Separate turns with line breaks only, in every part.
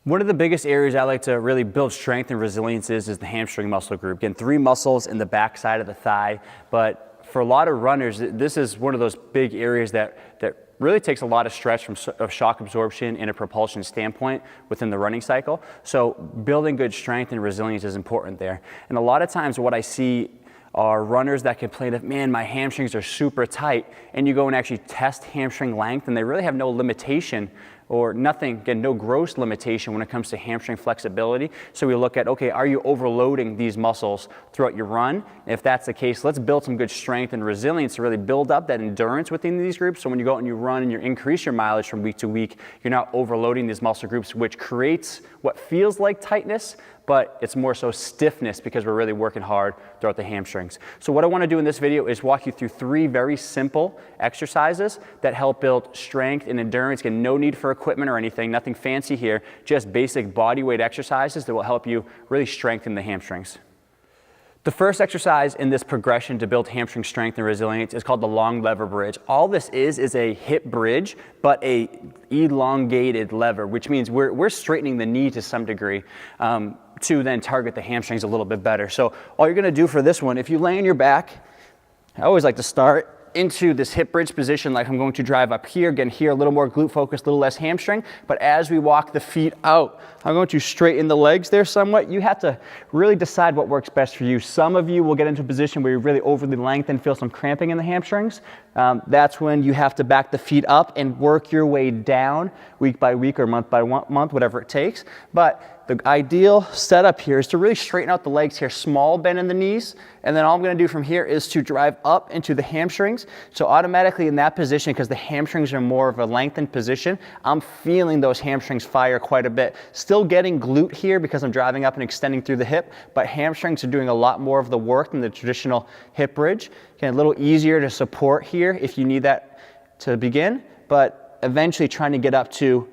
One of the biggest areas I like to really build strength and resilience is the hamstring muscle group. Again, 3 muscles in the back side of the thigh, but for a lot of runners, this is one of those big areas that really takes a lot of stress from shock absorption and a propulsion standpoint within the running cycle. So building good strength and resilience is important there. And a lot of times what I see are runners that complain that, man, my hamstrings are super tight, and you go and actually test hamstring length and they really have no limitation or nothing, again, no gross limitation when it comes to hamstring flexibility. So we look at, okay, are you overloading these muscles throughout your run? And if that's the case, let's build some good strength and resilience to really build up that endurance within these groups. So when you go out and you run and you increase your mileage from week to week, you're not overloading these muscle groups, which creates what feels like tightness, but it's more so stiffness because we're really working hard throughout the hamstrings. So what I want to do in this video is walk you through 3 very simple exercises that help build strength and endurance. Again, no need for equipment or anything, nothing fancy here, just basic body weight exercises that will help you really strengthen the hamstrings. The first exercise in this progression to build hamstring strength and resilience is called the long lever bridge. All this is a hip bridge, but a elongated lever, which means we're straightening the knee to some degree to then target the hamstrings a little bit better. So all you're gonna do for this one, if you lay on your back, I always like to start into this hip bridge position like I'm going to drive up here. Again, here a little more glute focus, a little less hamstring. But as we walk the feet out, I'm going to straighten the legs there somewhat. You have to really decide what works best for you. Some of you will get into a position where you really overly lengthen, feel some cramping in the hamstrings. That's when you have to back the feet up and work your way down week by week or month by month, whatever it takes. But the ideal setup here is to really straighten out the legs here, small bend in the knees, and then all I'm gonna do from here is to drive up into the hamstrings. So automatically in that position, because the hamstrings are more of a lengthened position, I'm feeling those hamstrings fire quite a bit. Still getting glute here because I'm driving up and extending through the hip, but hamstrings are doing a lot more of the work than the traditional hip bridge. Again, a little easier to support here if you need that to begin, but eventually trying to get up to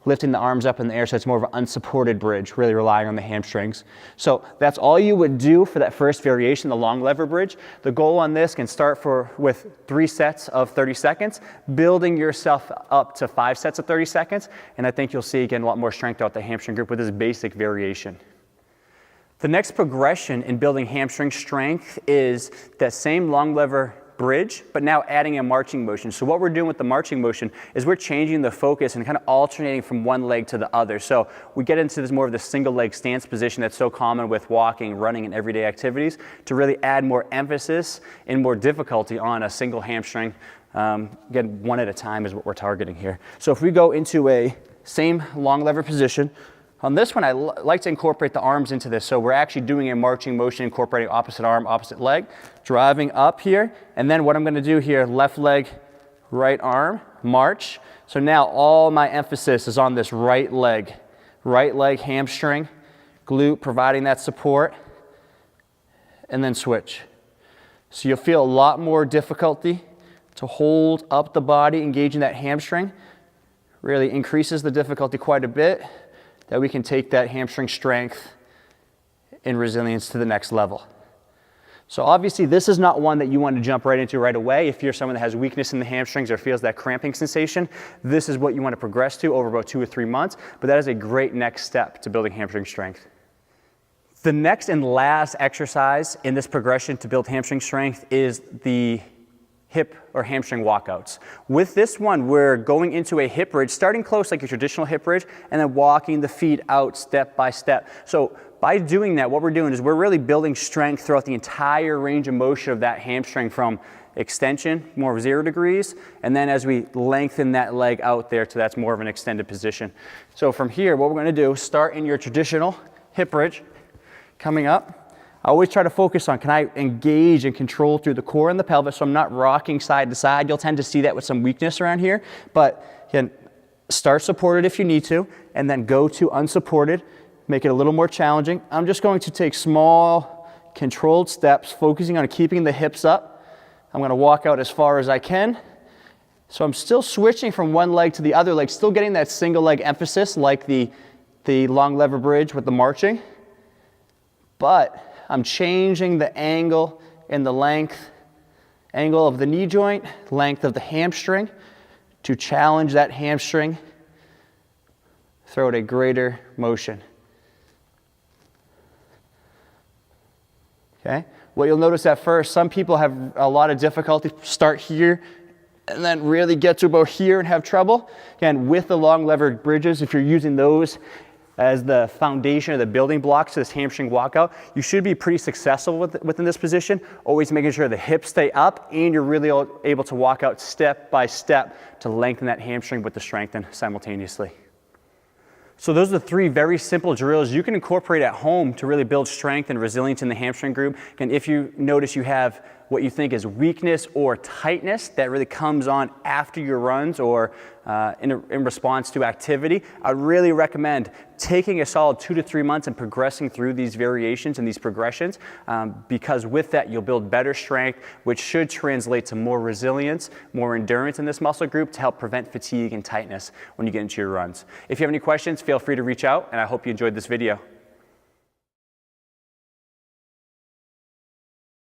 lifting the arms up in the air so it's more of an unsupported bridge, really relying on the hamstrings. So that's all you would do for that first variation, the long lever bridge. The goal on this can start with 3 sets of 30 seconds, building yourself up to 5 sets of 30 seconds, and I think you'll see, again, a lot more strength out the hamstring group with this basic variation. The next progression in building hamstring strength is that same long lever bridge, but now adding a marching motion. So what we're doing with the marching motion is we're changing the focus and kind of alternating from one leg to the other. So we get into this more of the single leg stance position that's so common with walking, running, and everyday activities to really add more emphasis and more difficulty on a single hamstring. Again, one at a time is what we're targeting here. So if we go into a same long lever position, on this one, I like to incorporate the arms into this. So we're actually doing a marching motion, incorporating opposite arm, opposite leg, driving up here. And then what I'm gonna do here, left leg, right arm, march. So now all my emphasis is on this right leg hamstring, glute, providing that support, and then switch. So you'll feel a lot more difficulty to hold up the body, engaging that hamstring. Really increases the difficulty quite a bit, that we can take that hamstring strength and resilience to the next level. So obviously this is not one that you want to jump right into right away. If you're someone that has weakness in the hamstrings or feels that cramping sensation, this is what you want to progress to over about 2 or 3 months, but that is a great next step to building hamstring strength. The next and last exercise in this progression to build hamstring strength is the hip or hamstring walkouts. With this one, we're going into a hip bridge, starting close like your traditional hip bridge, and then walking the feet out step by step. So by doing that, what we're doing is we're really building strength throughout the entire range of motion of that hamstring, from extension, more of 0 degrees, and then as we lengthen that leg out there to that's more of an extended position. So from here, what we're gonna do, start in your traditional hip bridge, coming up. I always try to focus on, can I engage and control through the core and the pelvis so I'm not rocking side to side. You'll tend to see that with some weakness around here, but again, start supported if you need to, and then go to unsupported, make it a little more challenging. I'm just going to take small, controlled steps, focusing on keeping the hips up. I'm gonna walk out as far as I can. So I'm still switching from one leg to the other leg, still getting that single leg emphasis like the long lever bridge with the marching, but I'm changing the angle and the length, angle of the knee joint, length of the hamstring to challenge that hamstring throw out a greater motion. Okay? What you'll notice at first, some people have a lot of difficulty, start here and then really get to about here and have trouble. Again, with the long levered bridges, if you're using those as the foundation of the building blocks to this hamstring walkout, you should be pretty successful within this position, always making sure the hips stay up and you're really able to walk out step by step to lengthen that hamstring with the strengthen simultaneously. So those are the 3 very simple drills you can incorporate at home to really build strength and resilience in the hamstring group. And if you notice you have what you think is weakness or tightness that really comes on after your runs or in response to activity, I really recommend taking a solid 2 to 3 months and progressing through these variations and these progressions, because with that you'll build better strength, which should translate to more resilience, more endurance in this muscle group to help prevent fatigue and tightness when you get into your runs. If you have any questions, feel free to reach out, and I hope you enjoyed this video.